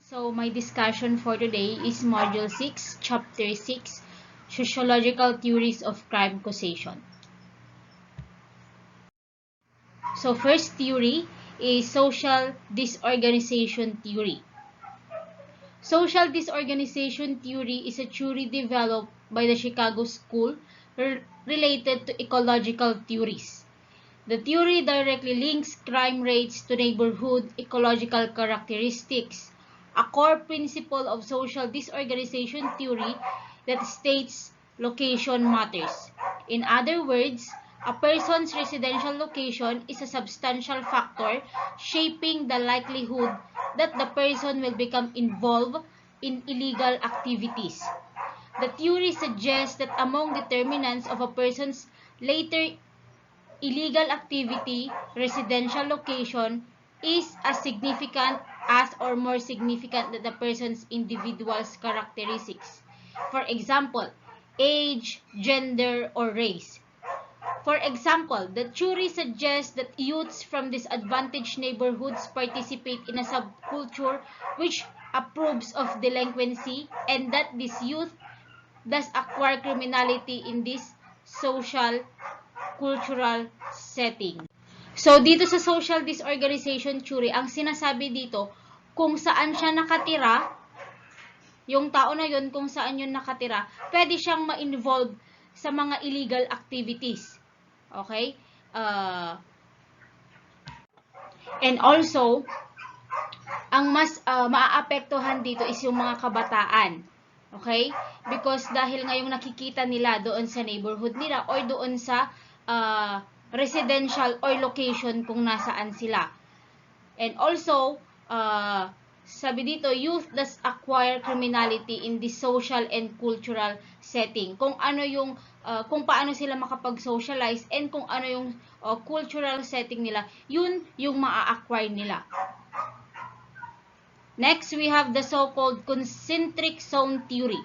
So, my discussion for today is Module 6, Chapter 6, Sociological Theories of Crime Causation. So, first theory is Social Disorganization Theory. Social Disorganization Theory is a theory developed by the Chicago School related to ecological theories. The theory directly links crime rates to neighborhood ecological characteristics, a core principle of social disorganization theory that states location matters. In other words, a person's residential location is a substantial factor shaping the likelihood that the person will become involved in illegal activities. The theory suggests that among determinants of a person's later illegal activity, residential location is as significant as or more significant than the person's individual's characteristics. For example, age, gender, or race. For example, the theory suggests that youths from disadvantaged neighborhoods participate in a subculture which approves of delinquency and that this youth thus acquire criminality in this social cultural setting. So, dito sa social disorganization theory, ang sinasabi dito, kung saan siya nakatira, yung tao na yun, kung saan yun nakatira, pwede siyang ma-involve sa mga illegal activities. Okay? And also, ang mas maaapektuhan dito is yung mga kabataan. Okay? Because dahil ngayong nakikita nila doon sa neighborhood nila or doon sa residential or location kung nasaan sila. And also, sabi dito, youth does acquire criminality in the social and cultural setting. Kung ano yung, kung paano sila makapag-socialize and kung ano yung cultural setting nila, yun yung maa-acquire nila. Next, we have the so-called concentric zone theory.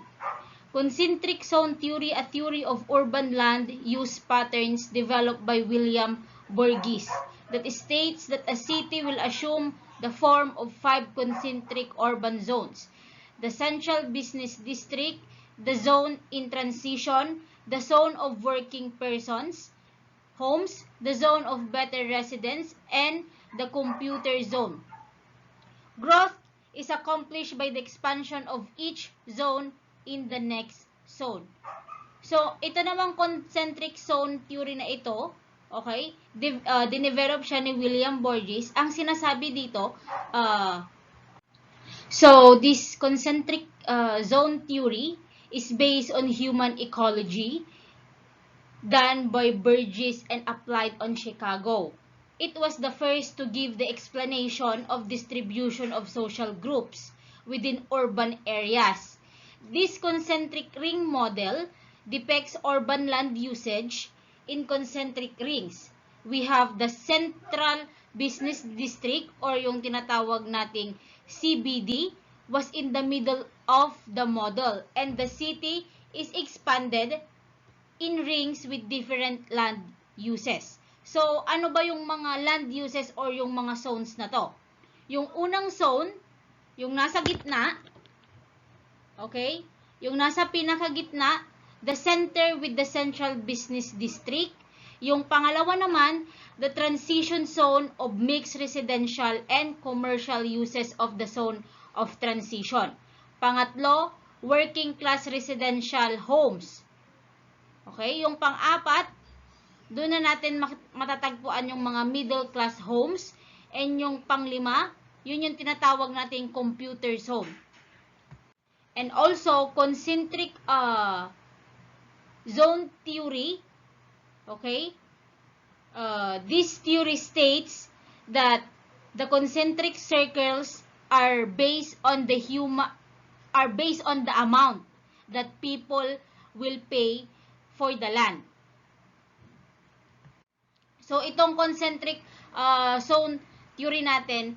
Concentric zone theory, a theory of urban land use patterns developed by William Burgess that states that a city will assume the form of 5 concentric urban zones: the central business district, the zone in transition, the zone of working persons, homes, the zone of better residents, and the computer zone. Growth is accomplished by the expansion of each zone in the next zone. So, ito namang concentric zone theory na ito, okay, dinevelop siya ni William Burgess. Ang sinasabi dito, so this concentric zone theory is based on human ecology done by Burgess and applied on Chicago. It was the first to give the explanation of distribution of social groups within urban areas. This concentric ring model depicts urban land usage in concentric rings. We have the central business district or yung tinatawag nating CBD was in the middle of the model and the city is expanded in rings with different land uses. So, ano ba yung mga land uses or yung mga zones na to? Yung unang zone, yung nasa gitna, okay? Yung nasa pinakagitna, the center with the central business district. Yung pangalawa naman, the transition zone of mixed residential and commercial uses of the zone of transition. Pangatlo, working class residential homes. Okay? Yung pang-apat, doon na natin matatagpuan yung mga middle class homes. And yung pang-lima, yun yung tinatawag nating computer zone. And also, concentric zone theory, okay? This theory states that the concentric circles are based on the amount that people will pay for the land. So, itong concentric zone theory natin,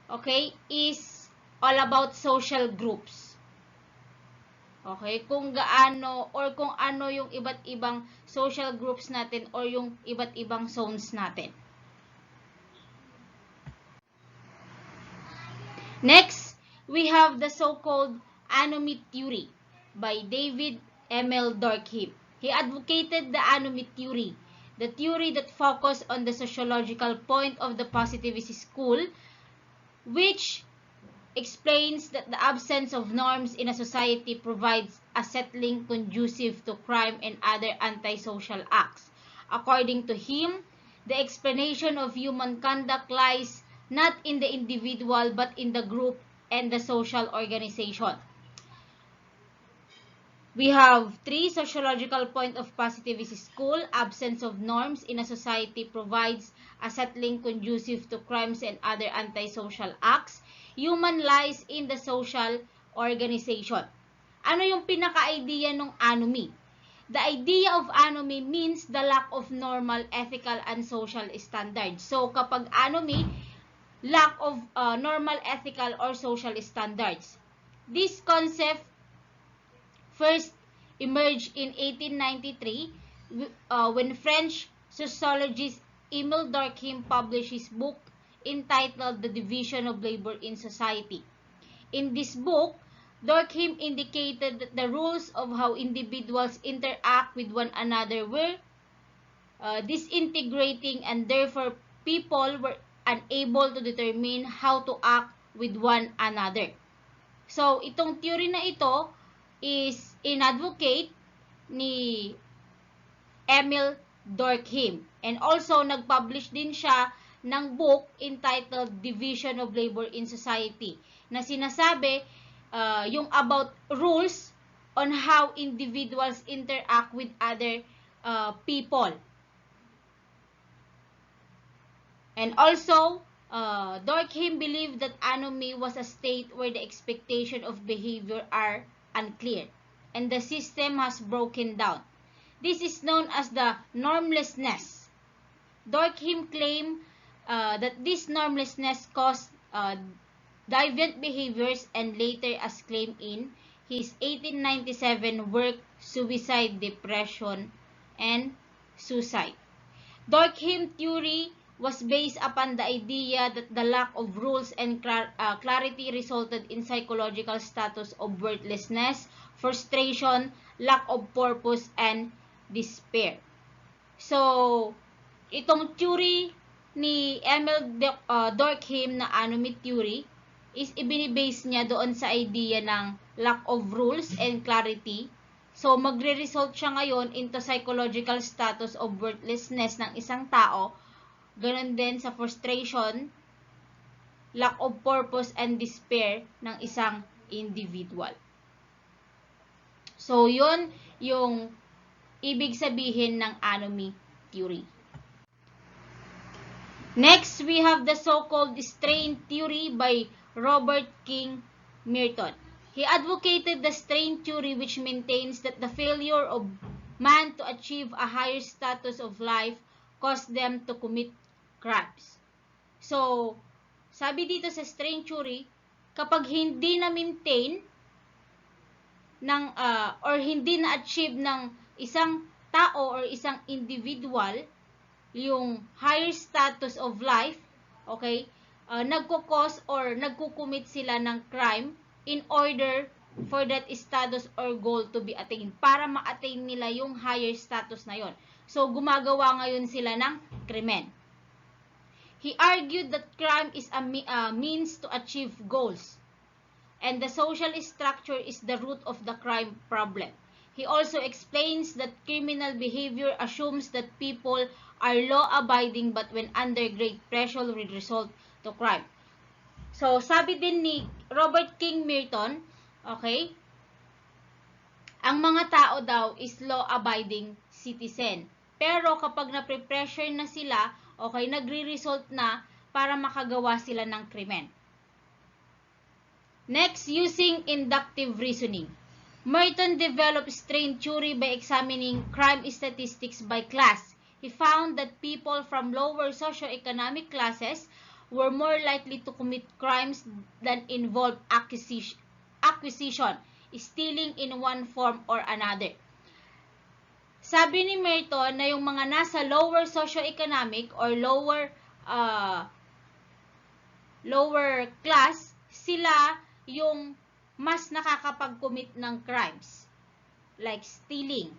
okay, is all about social groups. Okay, kung gaano or kung ano yung iba't ibang social groups natin or yung iba't ibang zones natin. Next, we have the so-called anomy theory by David Emil Durkheim. He advocated the anomy theory, the theory that focused on the sociological point of the positivist school, which explains that the absence of norms in a society provides a settling conducive to crime and other antisocial acts. According to him, the explanation of human conduct lies not in the individual but in the group and the social organization. We have 3 sociological point of positivist school. Absence of norms in a society provides a settling conducive to crimes and other antisocial acts. Human lies in the social organization. Ano yung pinaka-idea ng anomy? The idea of anomy means the lack of normal, ethical, and social standards. So, kapag anomy, lack of normal, ethical, or social standards. This concept first emerged in 1893 when French sociologist Emile Durkheim published his book entitled The Division of Labor in Society. In this book, Durkheim indicated that the rules of how individuals interact with one another were disintegrating, and therefore people were unable to determine how to act with one another. So, itong theory na ito is in-advocate ni Emile Durkheim. And also, nag-publish din siya ng book entitled Division of Labor in Society na sinasabi yung about rules on how individuals interact with other people. And also, Durkheim believed that anomy was a state where the expectation of behavior are unclear and the system has broken down. This is known as the normlessness. Durkheim claimed that this normlessness caused deviant behaviors, and later as claimed in his 1897 work Suicide, Depression, and Suicide. Durkheim theory was based upon the idea that the lack of rules and clarity resulted in psychological status of worthlessness, frustration, lack of purpose, and despair. So, itong theory ni Emile Durkheim na anomy theory is ibinibase niya doon sa idea ng lack of rules and clarity. So, magre-result siya ngayon into psychological status of worthlessness ng isang tao. Ganon din sa frustration, lack of purpose, and despair ng isang individual. So, yun yung ibig sabihin ng anomy theory. Next, we have the so-called strain theory by Robert King Merton. He advocated the strain theory, which maintains that the failure of man to achieve a higher status of life caused them to commit crimes. So, sabi dito sa strain theory, kapag hindi na-maintain ng, or hindi na-achieve ng isang tao or isang individual yung higher status of life, okay, nagkukos or nagkukumit sila ng crime in order for that status or goal to be attained, para ma-attain nila yung higher status na yon. So, gumagawa ngayon sila ng krimen. He argued that crime is a means to achieve goals, and the social structure is the root of the crime problem. He also explains that criminal behavior assumes that people are law-abiding, but when under great pressure will result to crime. So, sabi din ni Robert King Merton, okay, ang mga tao daw is law-abiding citizen. Pero kapag na-pressure na sila, okay, nagre-result na para makagawa sila ng krimen. Next, using inductive reasoning. Merton developed strain theory by examining crime statistics by class. He found that people from lower socioeconomic classes were more likely to commit crimes that involve acquisition, stealing in one form or another. Sabi ni Merton na yung mga nasa lower socioeconomic or lower class, sila yung mas nakakapag-commit ng crimes, like stealing.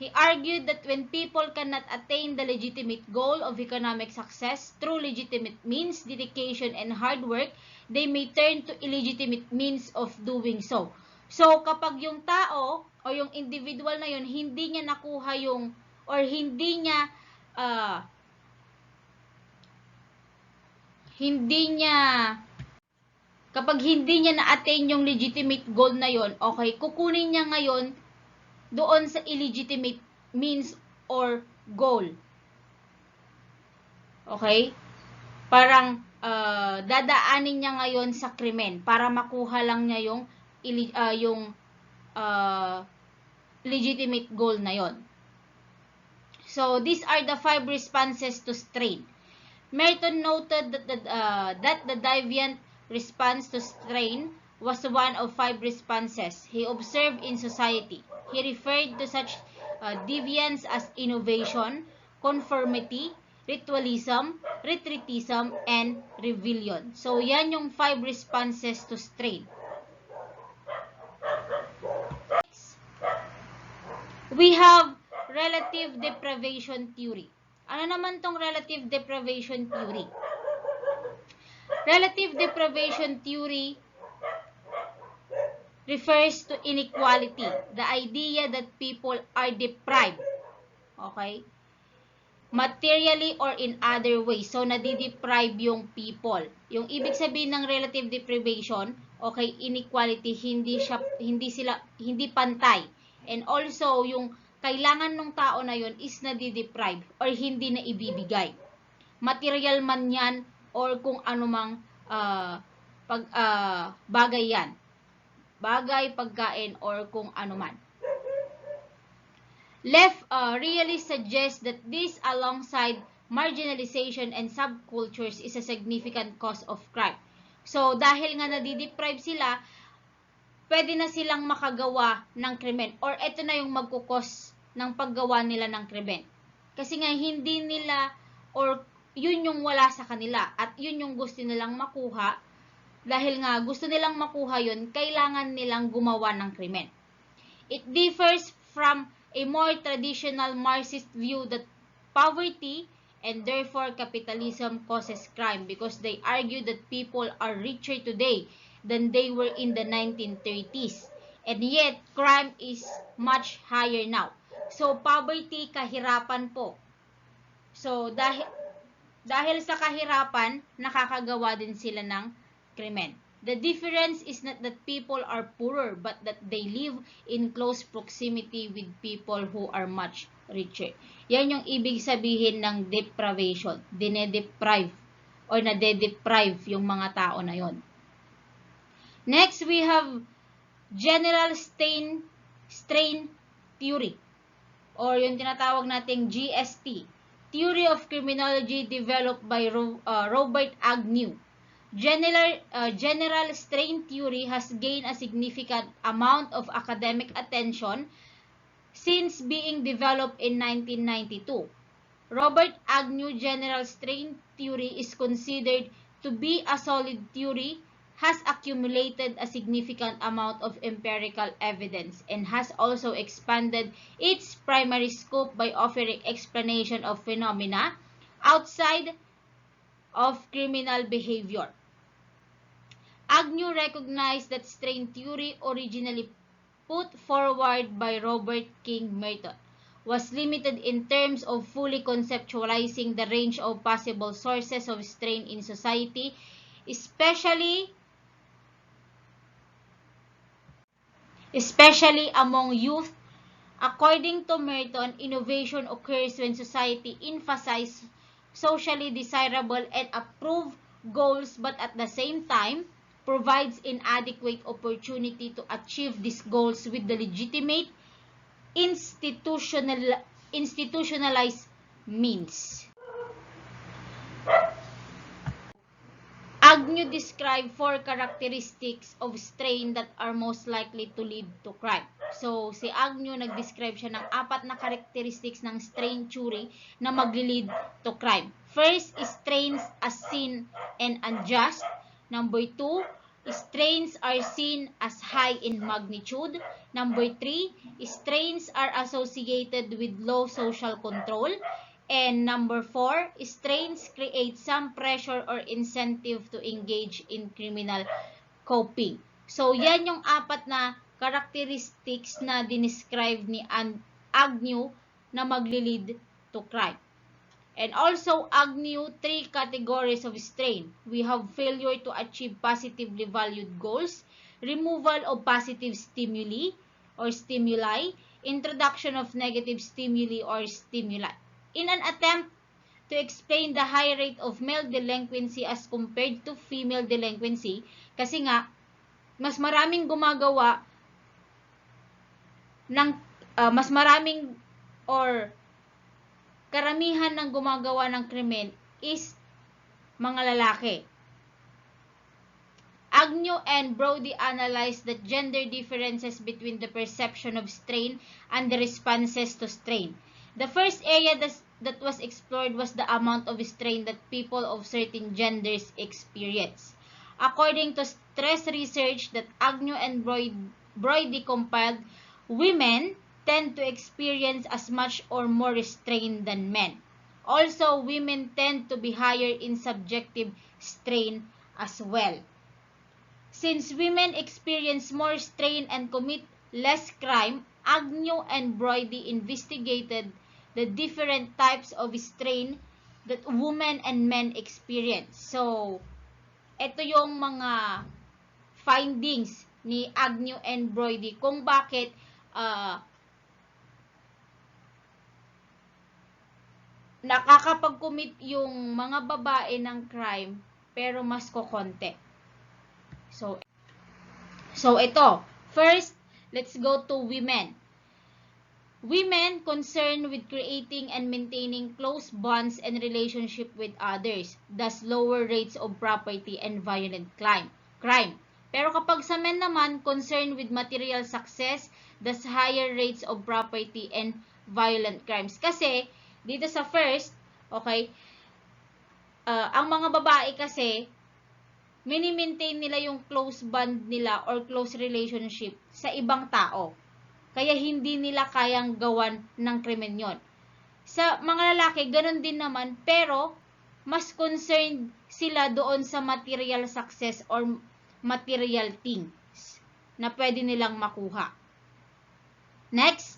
He argued that when people cannot attain the legitimate goal of economic success through legitimate means, dedication, and hard work, they may turn to illegitimate means of doing so. So, kapag yung tao o yung individual na yun, hindi niya nakuha yung, or hindi niya kapag hindi niya na-attain yung legitimate goal na yon, okay, kukunin niya ngayon doon sa illegitimate means or goal. Okay? Parang dadaanin niya ngayon sa krimen para makuha lang niya yung legitimate goal na yon. So, these are the 5 responses to strain. Merton noted that the deviant response to strain was one of 5 responses he observed in society. He referred to such deviance as innovation, conformity, ritualism, retreatism, and rebellion. So, yan yung 5 responses to strain. We have relative deprivation theory. Ano naman tong relative deprivation theory? Relative deprivation theory refers to inequality, the idea that people are deprived, okay, materially or in other ways. So, nadideprive yung people. Yung ibig sabihin ng relative deprivation, okay, inequality, hindi pantay. And also, yung kailangan ng tao na yun is nadideprive or hindi na ibibigay. Material man yan or kung anumang bagay yan. Bagay, pagkain, or kung anuman. Left really suggests that this, alongside marginalization and subcultures, is a significant cause of crime. So, dahil nga nadideprive sila, pwede na silang makagawa ng krimen. Or ito na yung magkukos ng paggawa nila ng krimen. Kasi nga, hindi nila, or yun yung wala sa kanila, at yun yung gusto nilang makuha. Dahil nga gusto nilang makuha yun, kailangan nilang gumawa ng krimen. It differs from a more traditional Marxist view that poverty and therefore capitalism causes crime, because they argue that people are richer today than they were in the 1930s. And yet, crime is much higher now. So, poverty, kahirapan po. So, dahil sa kahirapan, nakakagawa din sila ng krimen. The difference is not that people are poorer, but that they live in close proximity with people who are much richer. Yan yung ibig sabihin ng deprivation. Dinedeprive or nade-deprive yung mga tao na yon. Next, we have general strain theory, or yung tinatawag nating GST, Theory of Criminology, developed by Robert Agnew. General strain theory has gained a significant amount of academic attention since being developed in 1992. Robert Agnew general strain theory is considered to be a solid theory, has accumulated a significant amount of empirical evidence, and has also expanded its primary scope by offering explanation of phenomena outside of criminal behavior. Agnew recognized that strain theory, originally put forward by Robert King Merton, was limited in terms of fully conceptualizing the range of possible sources of strain in society, especially among youth. According to Merton, innovation occurs when society emphasizes socially desirable and approved goals, but at the same time provides inadequate opportunity to achieve these goals with the legitimate institutionalized means. Agnew described 4 characteristics of strain that are most likely to lead to crime. So, si Agnew nag-describe siya ng 4 na characteristics ng strain theory na mag-lead to crime. First is strains as sin and unjust. Number 2, strains are seen as high in magnitude. Number 3, strains are associated with low social control. And number 4, strains create some pressure or incentive to engage in criminal coping. So, yan yung apat na characteristics na dinescribe ni Agnew na magli-lead to crime. And also, Agnew, 3 categories of strain. We have failure to achieve positively valued goals, removal of positive stimuli, introduction of negative stimuli or stimuli. In an attempt to explain the high rate of male delinquency as compared to female delinquency, kasi nga, mas maraming gumagawa ng, mas maraming or karamihan ng gumagawa ng krimen is mga lalaki. Agnew and Brody analyzed the gender differences between the perception of strain and the responses to strain. The first area that was explored was the amount of strain that people of certain genders experience. According to stress research that Agnew and Brody compiled, women tend to experience as much or more strain than men. Also, women tend to be higher in subjective strain as well. Since women experience more strain and commit less crime, Agnew and Brody investigated the different types of strain that women and men experience. So, ito yung mga findings ni Agnew and Brody kung bakit nakakapag-commit yung mga babae ng crime pero mas kokonti. So ito. First, let's go to women. Women concerned with creating and maintaining close bonds and relationship with others, thus lower rates of property and violent crime. Pero kapag sa men naman, concerned with material success, thus higher rates of property and violent crimes. Kasi, dito sa first, okay, ang mga babae kasi, mini-maintain nila yung close bond nila or close relationship sa ibang tao. Kaya hindi nila kayang gawan ng krimen yon. Sa mga lalaki, ganun din naman, pero mas concerned sila doon sa material success or material things na pwede nilang makuha. Next,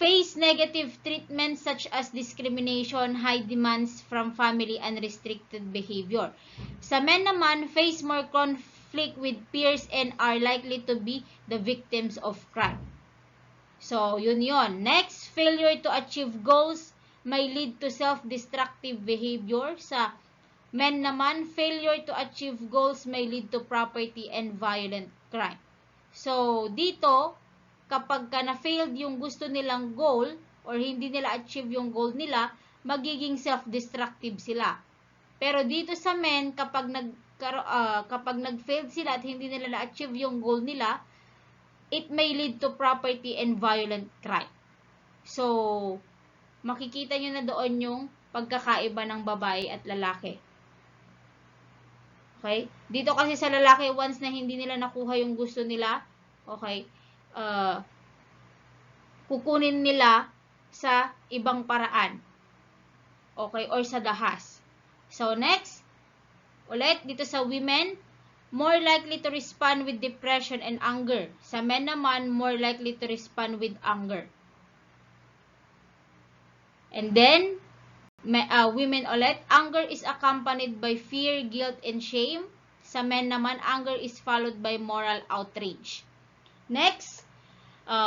face negative treatment such as discrimination, high demands from family, and restricted behavior. Sa men naman, face more conflict with peers and are likely to be the victims of crime. So, yun. Next, failure to achieve goals may lead to self-destructive behavior. Sa men naman, failure to achieve goals may lead to property and violent crime. So, dito, kapag na-failed yung gusto nilang goal or hindi nila achieve yung goal nila, magiging self-destructive sila. Pero dito sa men, kapag nag-failed sila at hindi nila na-achieve yung goal nila, it may lead to property and violent crime. So, makikita nyo na doon yung pagkakaiba ng babae at lalaki. Okay? Dito kasi sa lalaki, once na hindi nila nakuha yung gusto nila, okay, kukunin nila sa ibang paraan. Okay? Or sa dahas. So, next, ulit, dito sa women, more likely to respond with depression and anger. Sa men naman, more likely to respond with anger. And then, women ulit, anger is accompanied by fear, guilt, and shame. Sa men naman, anger is followed by moral outrage. Next,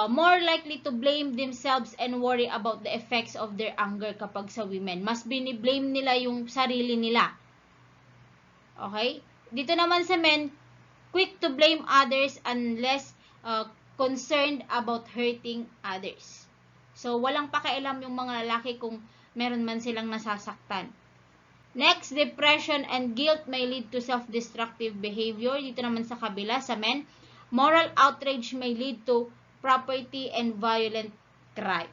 more likely to blame themselves and worry about the effects of their anger kapag sa women. Mas biniblame nila yung sarili nila. Okay? Dito naman sa men, quick to blame others and less concerned about hurting others. So, walang pakialam yung mga lalaki kung meron man silang nasasaktan. Next, depression and guilt may lead to self-destructive behavior. Dito naman sa kabila, sa men, moral outrage may lead to property and violent crime.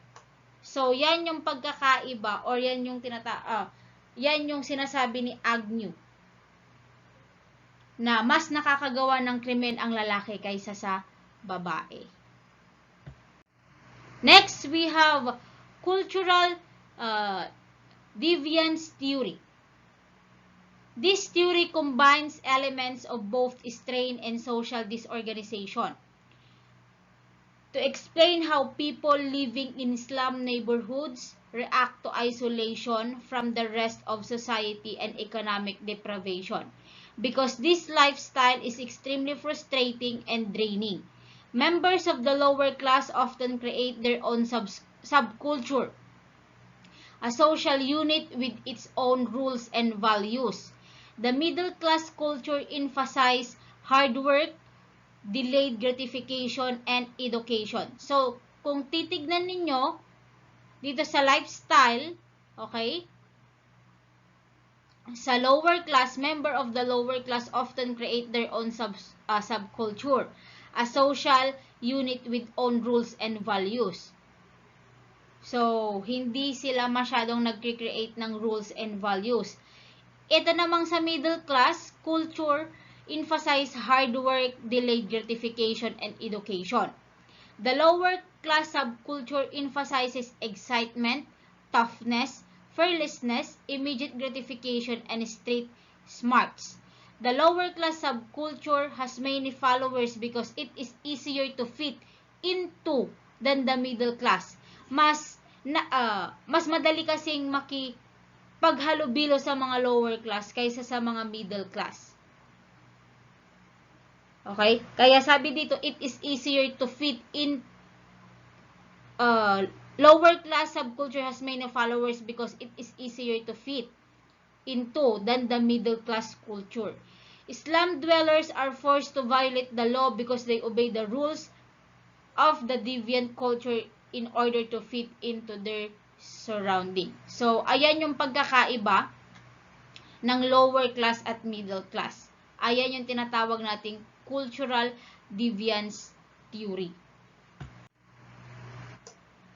So, yan yung pagkakaiba or yan yung sinasabi ni Agnew. na mas nakakagawa ng krimen ang lalaki kaysa sa babae. Next, we have cultural deviance theory. This theory combines elements of both strain and social disorganization to explain how people living in slum neighborhoods react to isolation from the rest of society and economic deprivation. Because this lifestyle is extremely frustrating and draining. Members of the lower class often create their own subculture, a social unit with its own rules and values. The middle class culture emphasizes hard work, delayed gratification, and education. So, kung titignan ninyo dito sa lifestyle, okay, sa lower class, member of the lower class often create their own subculture, a social unit with own rules and values. So, hindi sila masyadong nag-create ng rules and values. Ito namang sa middle class, culture emphasize hard work, delayed gratification, and education. The lower class subculture emphasizes excitement, toughness, fearlessness, immediate gratification, and street smarts. The lower class subculture has many followers because it is easier to fit into than the middle class. Mas madali kasing makipaghalubilo sa mga lower class kaysa sa mga middle class. Okay? Kaya sabi dito, it is easier to fit in. Lower class subculture has many followers because it is easier to fit into than the middle class culture. Slum dwellers are forced to violate the law because they obey the rules of the deviant culture in order to fit into their surrounding. So, ayan yung pagkakaiba ng lower class at middle class. Ayan yung tinatawag nating cultural deviance theory.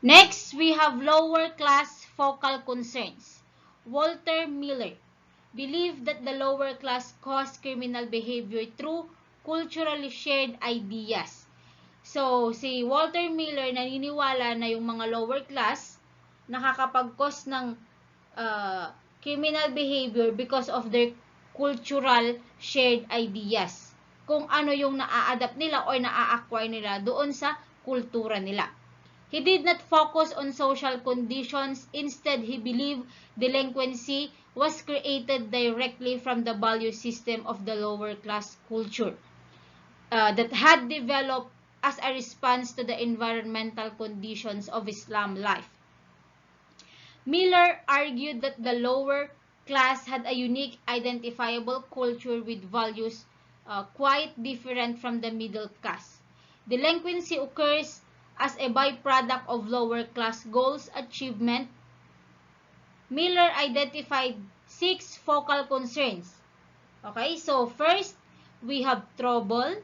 Next, we have lower class focal concerns. Walter Miller believed that the lower class caused criminal behavior through culturally shared ideas. So, si Walter Miller naniniwala na yung mga lower class nakakapag-cause ng criminal behavior because of their cultural shared ideas. Kung ano yung naa-adapt nila or naa-acquire nila doon sa kultura nila. He did not focus on social conditions. Instead, he believed delinquency was created directly from the value system of the lower class culture that had developed as a response to the environmental conditions of slum life. Miller argued that the lower class had a unique identifiable culture with values quite different from the middle class. Delinquency occurs as a byproduct of lower class goals achievement. Miller identified 6 focal concerns. Okay, so first, we have trouble,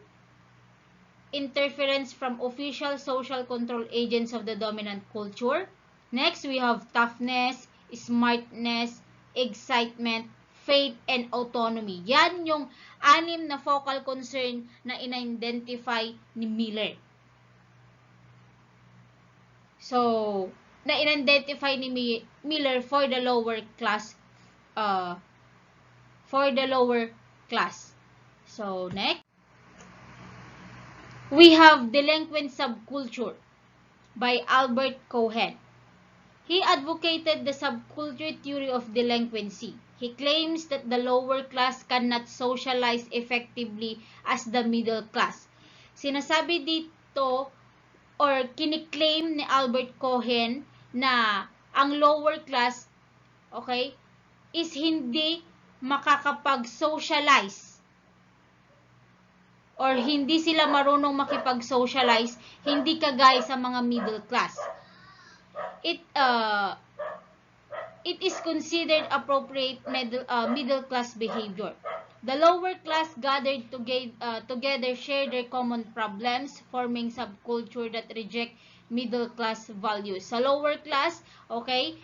interference from official social control agents of the dominant culture. Next, we have toughness, smartness, excitement, faith, and autonomy. Yan yung 6 na focal concern na in-identify ni Miller. So, na-identify ni Miller for the lower class. So, next, we have Delinquent Subculture by Albert Cohen. He advocated the subculture theory of delinquency. He claims that the lower class cannot socialize effectively as the middle class. Sinasabi dito or kiniklaim ni Albert Cohen na ang lower class, okay, is hindi makakapag-socialize or hindi sila marunong makipag-socialize, hindi kagaya sa mga middle class. It is considered appropriate middle class behavior. The lower class gathered together share their common problems, forming subculture that reject middle class values. Sa lower class, okay,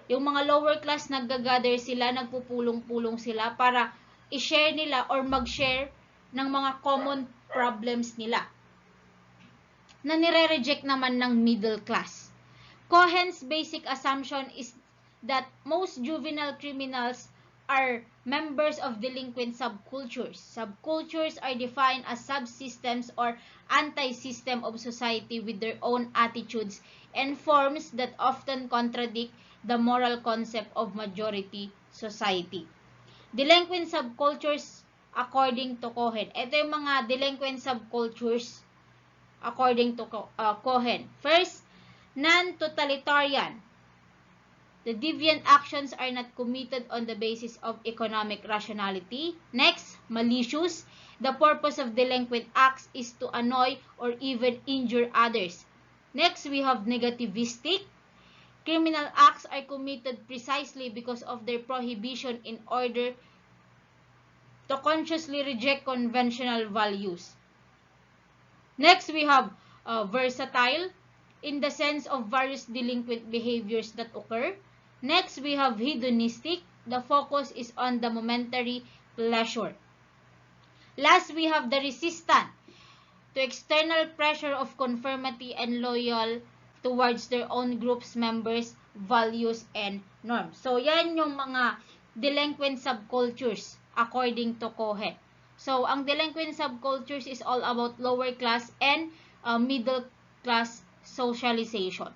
yung mga lower class naggagather sila, nagpupulong-pulong sila para i-share nila or mag-share ng mga common problems nila na nire-reject naman ng middle class. Cohen's basic assumption is that most juvenile criminals are members of delinquent subcultures. Subcultures are defined as subsystems or anti-system of society with their own attitudes and forms that often contradict the moral concept of majority society. Delinquent subcultures according to Cohen. Ito yung mga delinquent subcultures according to Cohen. First, non-totalitarian. The deviant actions are not committed on the basis of economic rationality. Next, malicious. The purpose of delinquent acts is to annoy or even injure others. Next, we have negativistic. Criminal acts are committed precisely because of their prohibition in order to consciously reject conventional values. Next, we have versatile, in the sense of various delinquent behaviors that occur. Next, we have hedonistic. The focus is on the momentary pleasure. Last, we have the resistant to external pressure of conformity and loyal towards their own group's members, values, and norms. So, yan yung mga delinquent subcultures according to Cohen. So, ang delinquent subcultures is all about lower class and middle class socialization.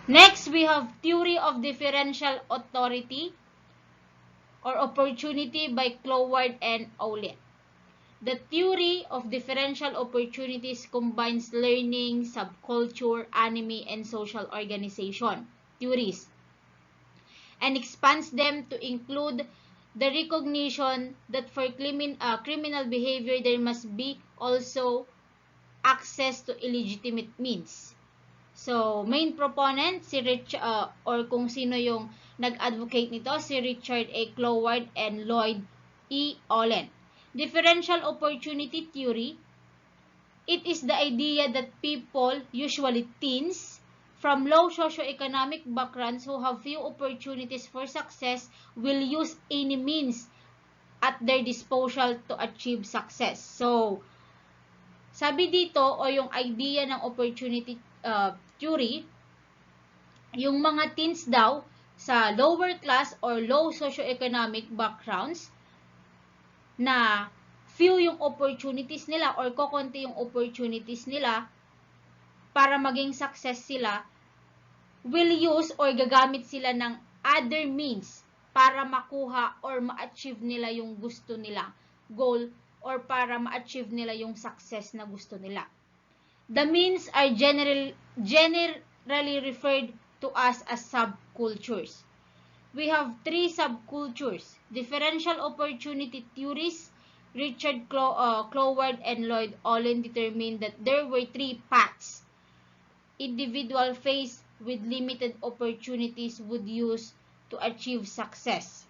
Next, we have theory of differential authority or opportunity by Cloward and Olin. The theory of differential opportunities combines learning, subculture, anime, and social organization theories and expands them to include the recognition that for criminal behavior there must be also access to illegitimate means. So, main proponent si or kung sino yung nag-advocate nito, si Richard A. Cloward and Lloyd E. Olin. Differential opportunity theory, it is the idea that people, usually teens, from low socioeconomic backgrounds who have few opportunities for success will use any means at their disposal to achieve success. So, sabi dito o yung idea ng opportunity theory, yung mga teens daw sa lower class or low socioeconomic backgrounds na few yung opportunities nila or kokonti yung opportunities nila para maging success sila, will use or gagamit sila ng other means para makuha or ma-achieve nila yung gusto nila, goal, or para ma-achieve nila yung success na gusto nila. The means are generally referred to us as subcultures. We have three subcultures. Differential opportunity theories. Richard Cloward and Lloyd Olin determined that there were three paths individual faced with limited opportunities would use to achieve success.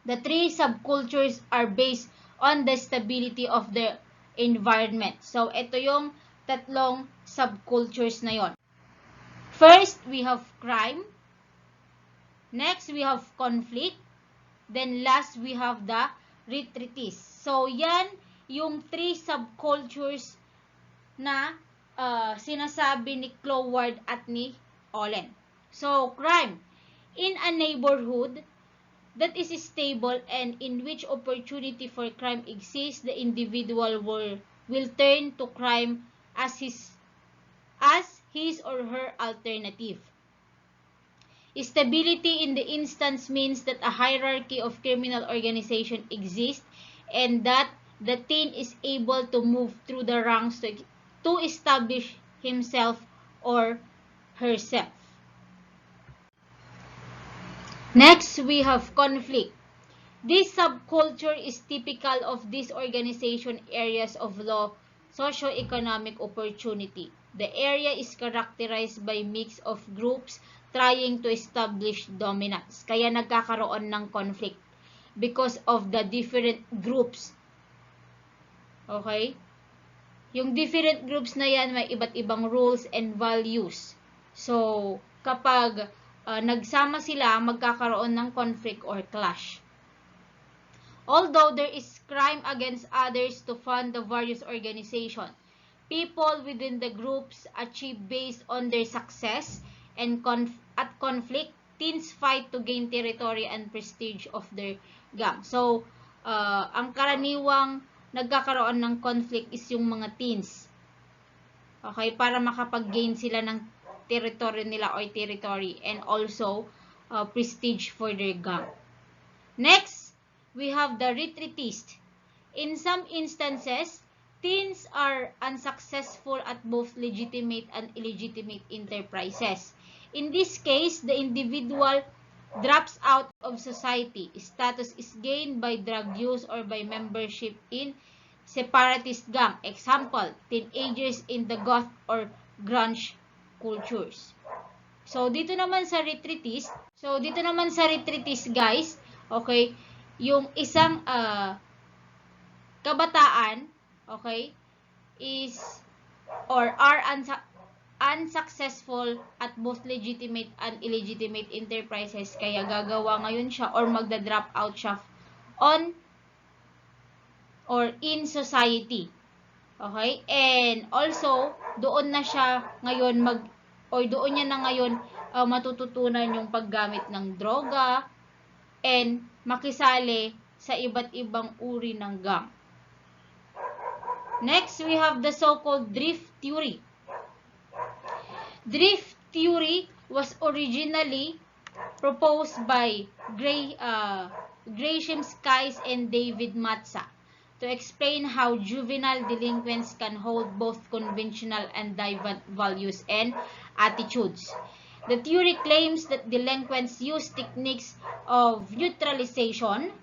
The three subcultures are based on the stability of the environment. So, ito yung tatlong subcultures na yon. First, we have crime. Next, we have conflict. Then, last, we have the retreatist. So, yan yung three subcultures na sinasabi ni Cloward at ni Olin. So, crime. In a neighborhood that is stable and in which opportunity for crime exists, the individual will turn to crime as his or her alternative. Stability in the instance means that a hierarchy of criminal organization exists and that the teen is able to move through the ranks to establish himself or herself. Next, we have conflict. This subculture is typical of disorganization areas of low socioeconomic opportunity. The area is characterized by mix of groups trying to establish dominance. Kaya nagkakaroon ng conflict because of the different groups. Okay? Yung different groups na yan, may iba't ibang rules and values. So, kapag nagsama sila, magkakaroon ng conflict or clash. Although there is crime against others to fund the various organizations, people within the groups achieve based on their success and at conflict, teens fight to gain territory and prestige of their gang. So, ang karaniwang nagkakaroon ng conflict is yung mga teens. Okay, para makapag-gain sila ng territory nila or territory and also prestige for their gang. Next, we have the Retreatist. In some instances, teens are unsuccessful at both legitimate and illegitimate enterprises. In this case, the individual drops out of society. Status is gained by drug use or by membership in separatist gang. Example, teenagers in the goth or grunge cultures. So, dito naman sa Retreatist, guys, okay, yung isang kabataan, okay, is or are unsuccessful at both legitimate and illegitimate enterprises, kaya gagawa ngayon siya or magda-drop out siya on or in society. Okay? And also, doon na siya ngayon doon niya na ngayon matututunan yung paggamit ng droga and makisali sa iba't ibang uri ng gang. Next, we have the so-called drift theory. Drift theory was originally proposed by Gresham Skies and David Matza to explain how juvenile delinquents can hold both conventional and deviant values and attitudes. The theory claims that delinquents use techniques of neutralization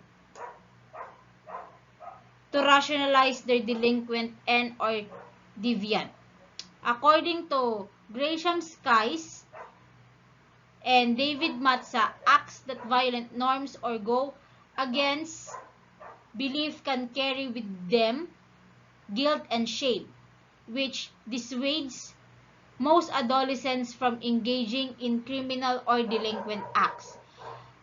to rationalize their delinquent and or deviant. According to Gresham Skies and David Matza, acts that violent norms or go against belief can carry with them guilt and shame, which dissuades most adolescents from engaging in criminal or delinquent acts.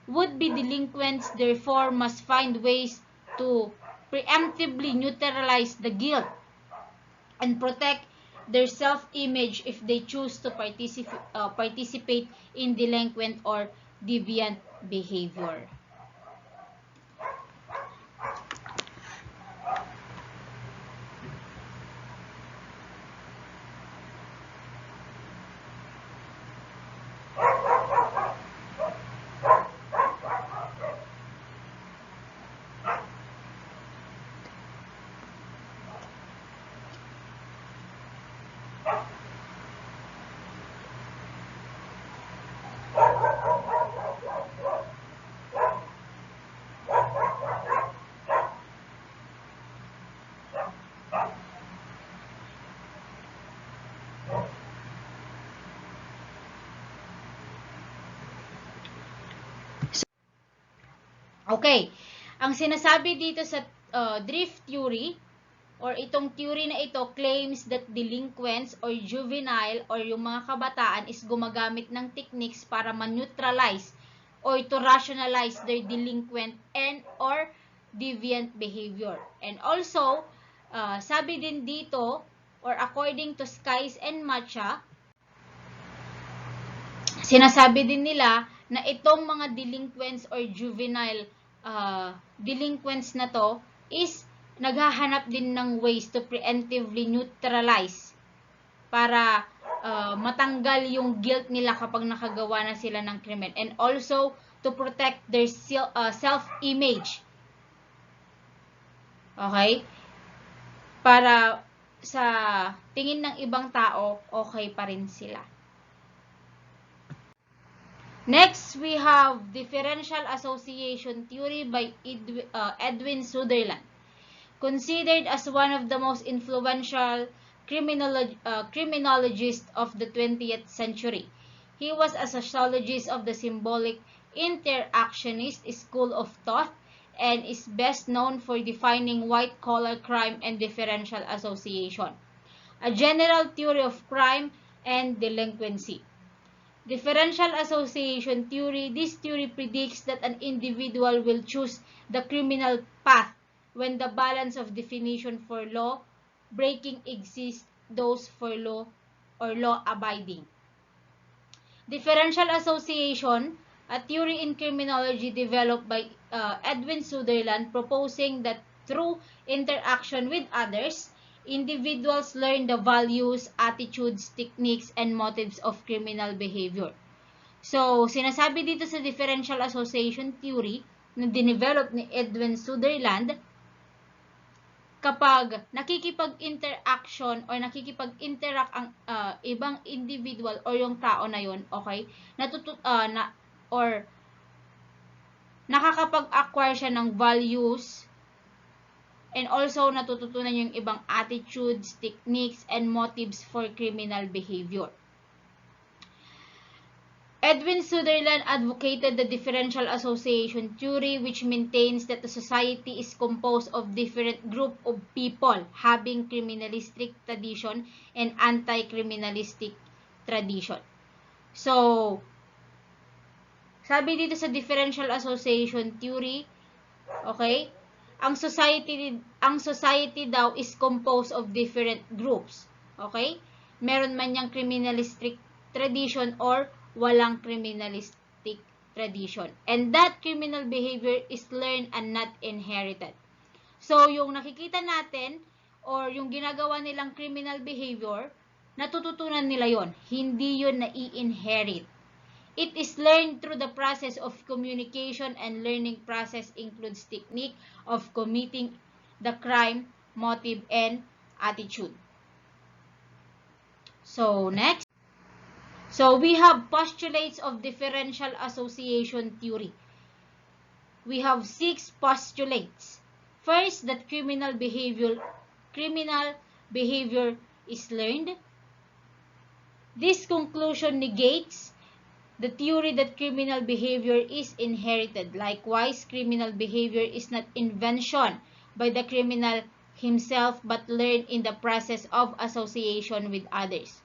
Would-be delinquents therefore must find ways to preemptively neutralize the guilt and protect their self-image if they choose to participate in delinquent or deviant behavior. Okay, ang sinasabi dito sa drift theory or itong theory na ito claims that delinquents or juvenile or yung mga kabataan is gumagamit ng techniques para ma-neutralize or to rationalize their delinquent and or deviant behavior. And also, sabi din dito or according to Skies and Matcha, sinasabi din nila na itong mga delinquents or juvenile delinquents na to is naghahanap din ng ways to preemptively neutralize para matanggal yung guilt nila kapag nakagawa na sila ng krimen and also to protect their self-image. Okay? Para sa tingin ng ibang tao, okay pa rin sila. Next, we have Differential Association Theory by Edwin Suderland. Considered as one of the most influential criminologists of the 20th century. He was a sociologist of the symbolic interactionist school of thought and is best known for defining white-collar crime and differential association, a general theory of crime and delinquency. Differential Association Theory. This theory predicts that an individual will choose the criminal path when the balance of definition for law breaking exists, those for law or law-abiding. Differential Association, a theory in criminology developed by Edwin Suderland, proposing that through interaction with others, individuals learn the values, attitudes, techniques, and motives of criminal behavior. So, sinasabi dito sa Differential Association Theory na dinevelop ni Edwin Suderland, kapag nakikipag-interaction or nakikipag-interact ang ibang individual or yung tao na yon, okay, nakakapag-acquire siya ng values and also natututunan yung ibang attitudes, techniques, and motives for criminal behavior. Edwin Suderland advocated the Differential Association Theory, which maintains that the society is composed of different groups of people having criminalistic tradition and anti-criminalistic tradition. So, sabi dito sa Differential Association Theory, okay, ang society daw is composed of different groups. Okay? Meron man yang criminalistic tradition or walang criminalistic tradition. And that criminal behavior is learned and not inherited. So, yung nakikita natin or yung ginagawa nilang criminal behavior, natututunan nila yon. Hindi yon na i-inherit. It is learned through the process of communication, and learning process includes technique of committing the crime, motive, and attitude. So, next. So, we have postulates of Differential Association Theory. We have 6 postulates. First, that criminal behavior is learned. This conclusion negates the theory that criminal behavior is inherited. Likewise, criminal behavior is not invention by the criminal himself but learned in the process of association with others.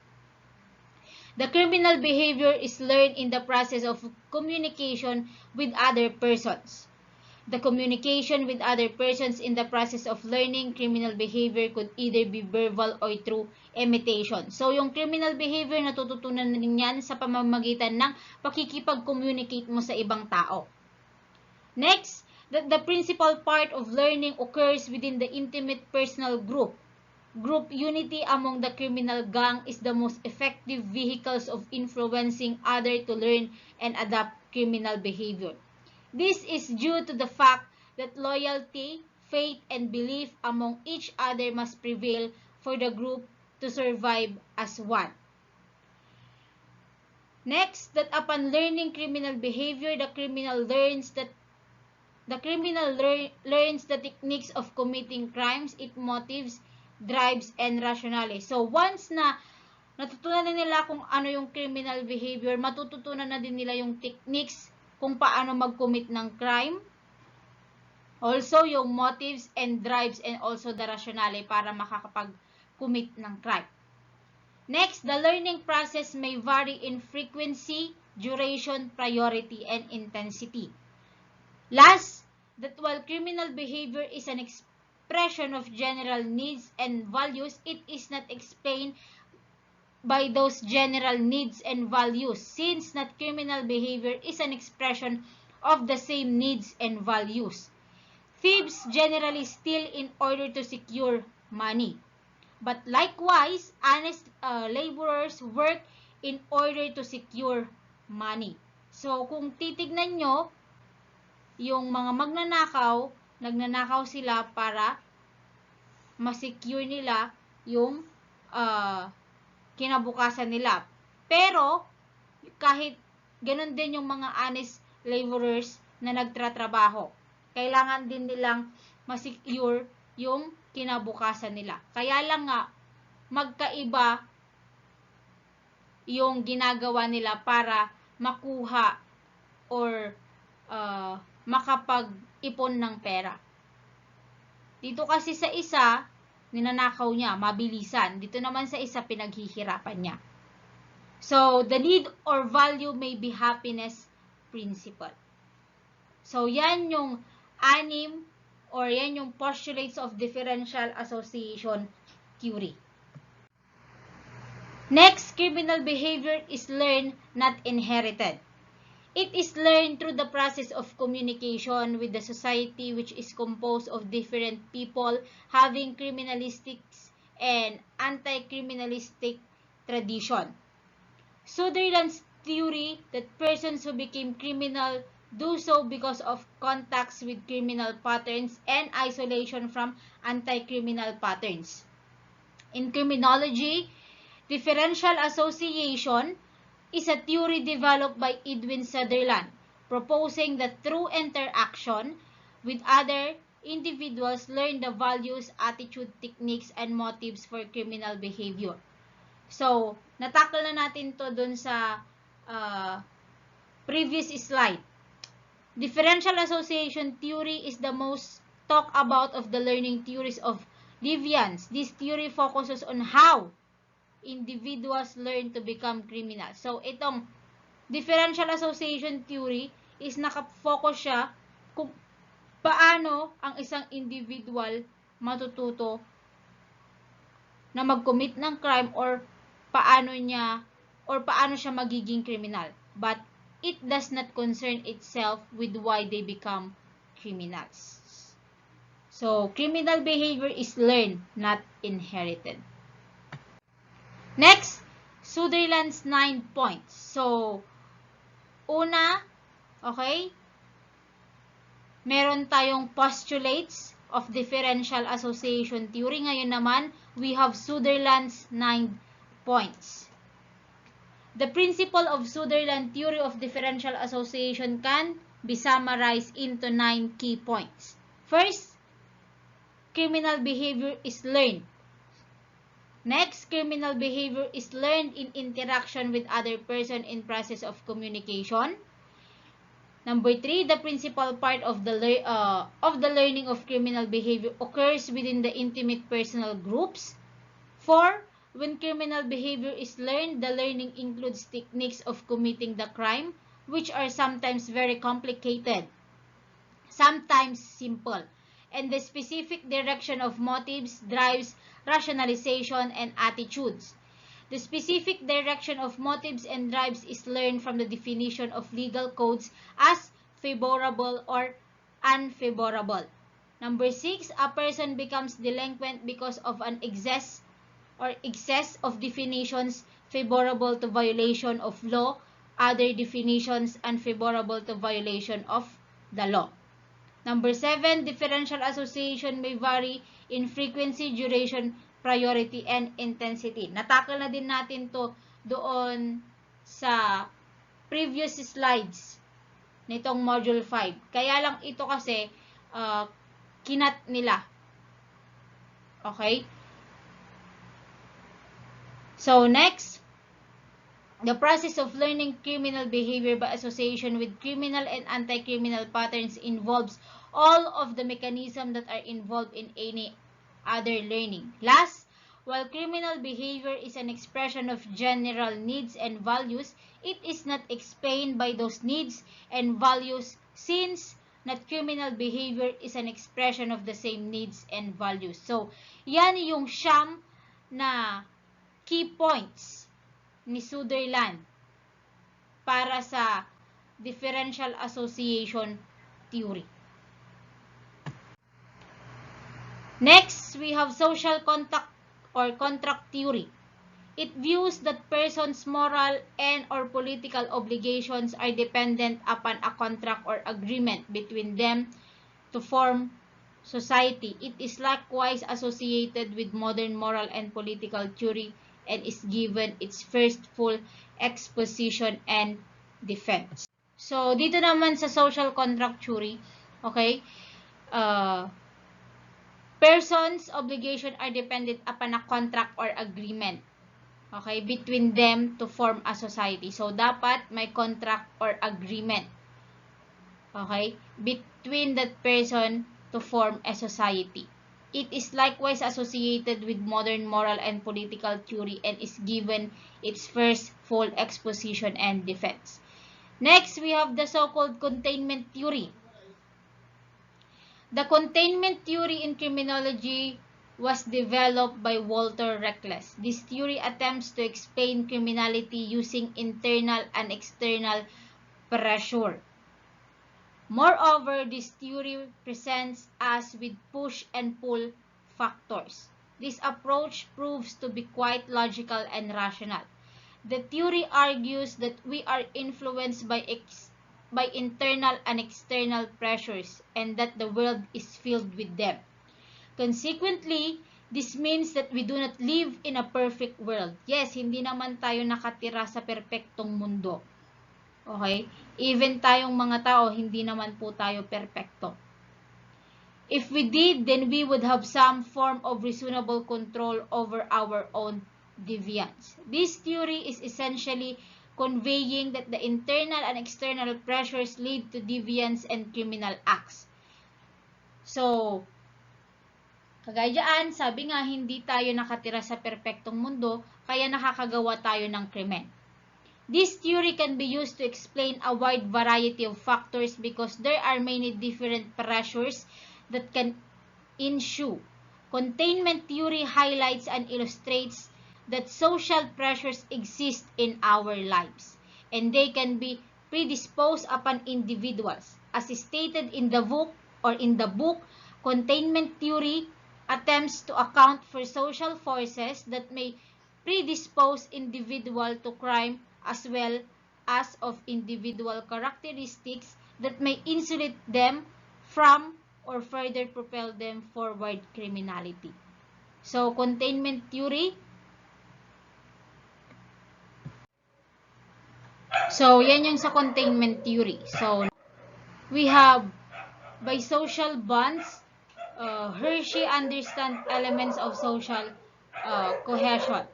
The criminal behavior is learned in the process of communication with other persons. The communication with other persons in the process of learning criminal behavior could either be verbal or through imitation. So, yung criminal behavior, natututunan na rin yan sa pamamagitan ng pakikipag-communicate mo sa ibang tao. Next, that the principal part of learning occurs within the intimate personal group. Group unity among the criminal gang is the most effective vehicles of influencing others to learn and adapt criminal behavior. This is due to the fact that loyalty, faith, and belief among each other must prevail for the group to survive as one. Next, that upon learning criminal behavior, the criminal learns the techniques of committing crimes, its motives, drives, and rationale. So, once na natutunan na nila kung ano yung criminal behavior, matututunan na din nila yung techniques kung paano mag-commit ng crime. Also, yung motives and drives and also the rationale para makakapag-commit ng crime. Next, the learning process may vary in frequency, duration, priority, and intensity. Last, that while criminal behavior is an expression of general needs and values, it is not explained by those general needs and values, since not criminal behavior is an expression of the same needs and values. Thieves generally steal in order to secure money. But likewise, honest laborers work in order to secure money. So, kung titignan nyo, yung mga magnanakaw, nagnanakaw sila para ma-secure nila yung kinabukasan nila. Pero, kahit ganun din yung mga honest laborers na nagtratrabaho, kailangan din nilang ma-secure yung kinabukasan nila. Kaya lang nga, magkaiba yung ginagawa nila para makuha or makapag-ipon ng pera. Dito kasi sa isa, ninanakaw niya, mabilisan. Dito naman sa isa, pinaghihirapan niya. So, the need or value may be happiness principle. So, yan yung anim or yan yung postulates of differential association theory. Next, criminal behavior is learned, not inherited. It is learned through the process of communication with the society, which is composed of different people having criminalistic and anti-criminalistic tradition. Suderland's theory that persons who became criminal do so because of contacts with criminal patterns and isolation from anti-criminal patterns. In criminology, differential association is a theory developed by Edwin Suderland, proposing that through interaction with other individuals learn the values, attitude, techniques, and motives for criminal behavior. So, natakal na natin to dun sa previous slide. Differential association theory is the most talked about of the learning theories of Deviance. This theory focuses on how individuals learn to become criminals. So, itong differential association theory is nakafocus siya kung paano ang isang individual matututo na mag-commit ng crime or paano siya magiging criminal. But it does not concern itself with why they become criminals. So, criminal behavior is learned, not inherited. Next, Suderland's 9 points. So, una, okay, meron tayong postulates of differential association theory. Ngayon naman, we have Suderland's 9 points. The principle of Suderland theory of differential association can be summarized into 9 key points. First, criminal behavior is learned. Next, criminal behavior is learned in interaction with other person in process of communication. Number 3, the principal part of the learning of criminal behavior occurs within the intimate personal groups. 4, when criminal behavior is learned, the learning includes techniques of committing the crime, which are sometimes very complicated, sometimes simple, and the specific direction of motives, drives, rationalization, and attitudes. The specific direction of motives and drives is learned from the definition of legal codes as favorable or unfavorable. Number 6, a person becomes delinquent because of an excess of definitions favorable to violation of law, other definitions unfavorable to violation of the law. Number 7, differential association may vary in frequency, duration, priority, and intensity. Natakal na din natin to doon sa previous slides nitong module 5. Kaya lang ito kasi kinat nila. Okay? So, next, the process of learning criminal behavior by association with criminal and anti-criminal patterns involves all of the mechanisms that are involved in any other learning. Last, while criminal behavior is an expression of general needs and values, it is not explained by those needs and values since not criminal behavior is an expression of the same needs and values. So, yan yung siyam na key points ni Suderland para sa differential association theory. Next, we have social contact or contract theory. It views that persons' moral and or political obligations are dependent upon a contract or agreement between them to form society. It is likewise associated with modern moral and political theory and is given its first full exposition and defense. So, dito naman sa social contract theory, okay, persons' obligation are dependent upon a contract or agreement, okay, between them to form a society. So, dapat may contract or agreement, okay, between that person to form a society. It is likewise associated with modern moral and political theory and is given its first full exposition and defense. Next, we have the so-called containment theory. The containment theory in criminology was developed by Walter Reckless. This theory attempts to explain criminality using internal and external pressure. Moreover, this theory presents us with push and pull factors. This approach proves to be quite logical and rational. The theory argues that we are influenced by internal and external pressures and that the world is filled with them. Consequently, this means that we do not live in a perfect world. Yes, hindi naman tayo nakatira sa perpektong mundo. Okay? Even tayong mga tao, hindi naman po tayo perpekto. If we did, then we would have some form of reasonable control over our own deviance. This theory is essentially conveying that the internal and external pressures lead to deviance and criminal acts. So, kagaya dyan, sabi nga, hindi tayo nakatira sa perpektong mundo, kaya nakakagawa tayo ng krimen. This theory can be used to explain a wide variety of factors because there are many different pressures that can ensue. Containment theory highlights and illustrates that social pressures exist in our lives, and they can be predisposed upon individuals. As stated in the book, containment theory attempts to account for social forces that may predispose individual to crime as well as of individual characteristics that may insulate them from or further propel them forward criminality. So, containment theory. So, yan yung sa containment theory. So, we have by social bonds, Hershey understands elements of social cohesion.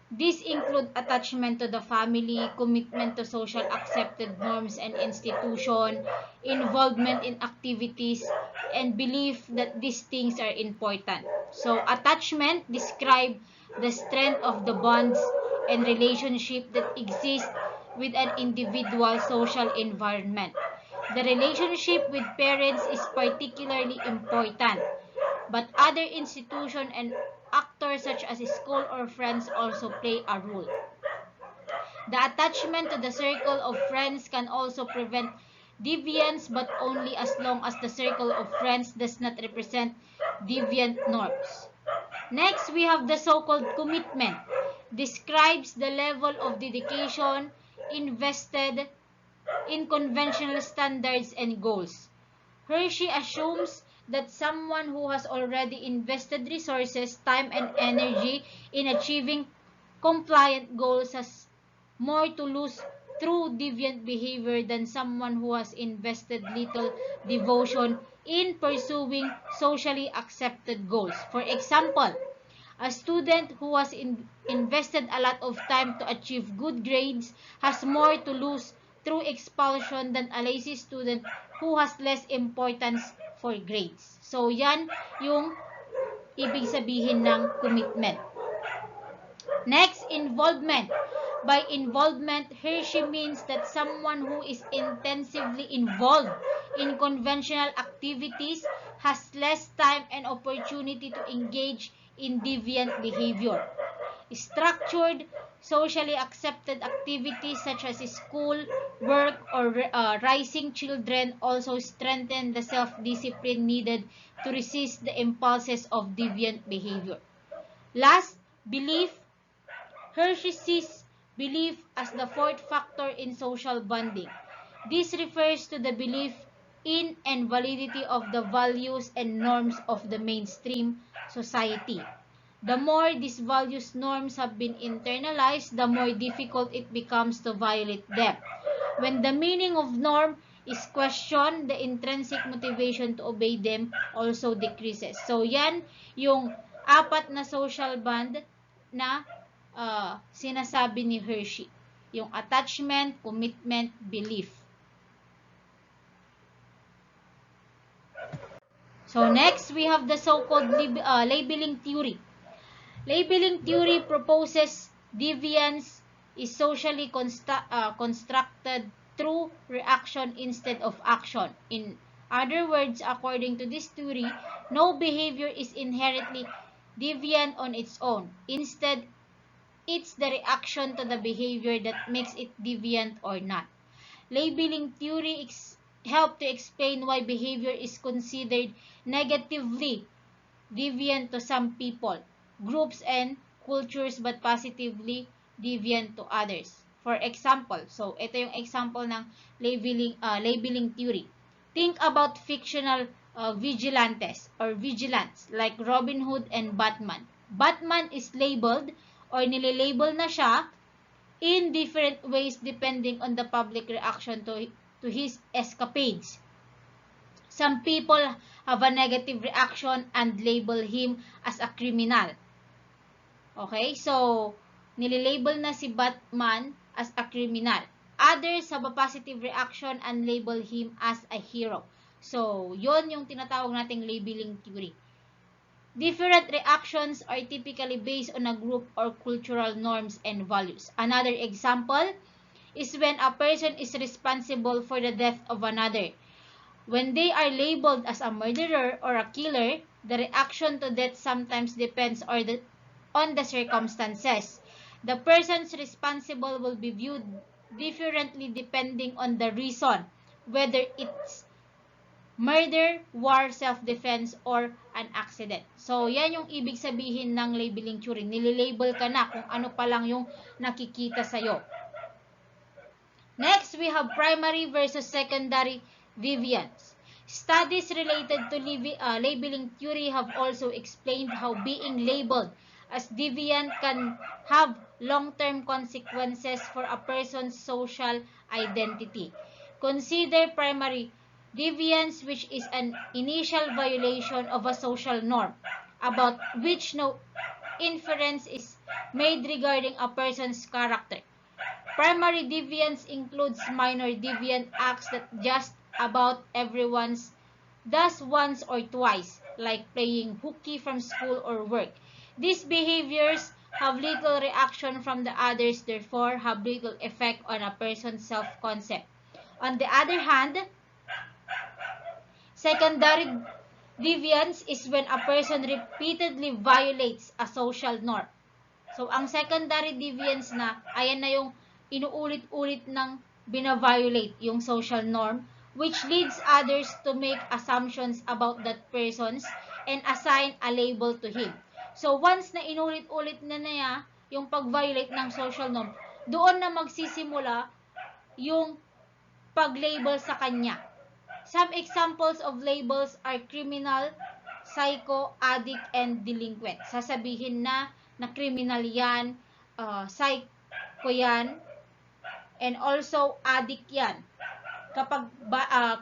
These include attachment to the family, commitment to social accepted norms and institutions, involvement in activities, and belief that these things are important. So, attachment describes the strength of the bonds and relationship that exist with an individual social environment. The relationship with parents is particularly important, but other institutions and actors such as school or friends also play a role. The attachment to the circle of friends can also prevent deviance, but only as long as the circle of friends does not represent deviant norms. Next, we have the so-called commitment. Describes the level of dedication invested in conventional standards and goals. Hershey assumes that someone who has already invested resources, time, and energy in achieving compliant goals has more to lose through deviant behavior than someone who has invested little devotion in pursuing socially accepted goals. For example, a student who has invested a lot of time to achieve good grades has more to lose through expulsion than a lazy student who has less importance for grades. So, yan yung ibig sabihin ng commitment. Next, involvement. By involvement, Hershey means that someone who is intensively involved in conventional activities has less time and opportunity to engage in deviant behavior. Structured, socially accepted activities such as school, work, or raising children also strengthen the self-discipline needed to resist the impulses of deviant behavior. Last, belief. Hershey sees belief as the fourth factor in social bonding. This refers to the belief in and validity of the values and norms of the mainstream society. The more these values norms have been internalized, the more difficult it becomes to violate them. When the meaning of norm is questioned, the intrinsic motivation to obey them also decreases. So, yan yung apat na social bond na sinasabi ni Hershey. Yung attachment, commitment, belief. So next, we have the so-called labeling theory. Labeling theory proposes deviance is socially constructed through reaction instead of action. In other words, according to this theory, no behavior is inherently deviant on its own. Instead, it's the reaction to the behavior that makes it deviant or not. Labeling theory help to explain why behavior is considered negatively deviant to some people, groups, and cultures but positively deviant to others. For example, so ito yung example ng labeling theory. Think about fictional vigilantes or vigilants like Robin Hood and Batman. Batman is labeled or nililabel na siya in different ways depending on the public reaction to his escapades. Some people have a negative reaction and label him as a criminal. Okay? So, nililabel na si Batman as a criminal. Others have a positive reaction and label him as a hero. So, yon yung tinatawag nating labeling theory. Different reactions are typically based on a group or cultural norms and values. Another example is when a person is responsible for the death of another. When they are labeled as a murderer or a killer, the reaction to death sometimes depends on the circumstances. The persons responsible will be viewed differently depending on the reason, whether it's murder, war, self-defense, or an accident. So, yan yung ibig sabihin ng labeling theory. Nililabel ka na kung ano pa lang yung nakikita sa'yo. Next, we have primary versus secondary Vivians. Studies related to labeling theory have also explained how being labeled as deviant can have long-term consequences for a person's social identity. Consider primary deviance, which is an initial violation of a social norm, about which no inference is made regarding a person's character. Primary deviance includes minor deviant acts that just about everyone does once or twice, like playing hooky from school or work. These behaviors have little reaction from the others, therefore have little effect on a person's self-concept. On the other hand, secondary deviance is when a person repeatedly violates a social norm. So, ang secondary deviance na, ayan na yung inuulit-ulit ng binaviolate yung social norm, which leads others to make assumptions about that persons and assign a label to him. So, once na inulit-ulit na niya yung pag-violate ng social norm, doon na magsisimula yung pag-label sa kanya. Some examples of labels are criminal, psycho, addict, and delinquent. Sasabihin na criminal yan, psycho yan, and also addict yan. Kapag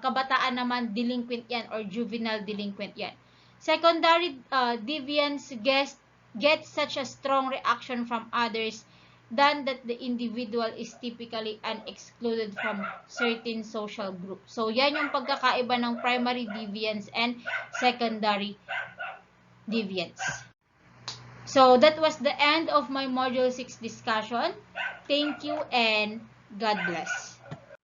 kabataan naman, delinquent yan or juvenile delinquent yan. Secondary deviance gets such a strong reaction from others than that the individual is typically excluded from certain social groups. So, yan yung pagkakaiba ng primary deviance and secondary deviance. So, that was the end of my Module 6 discussion. Thank you and God bless.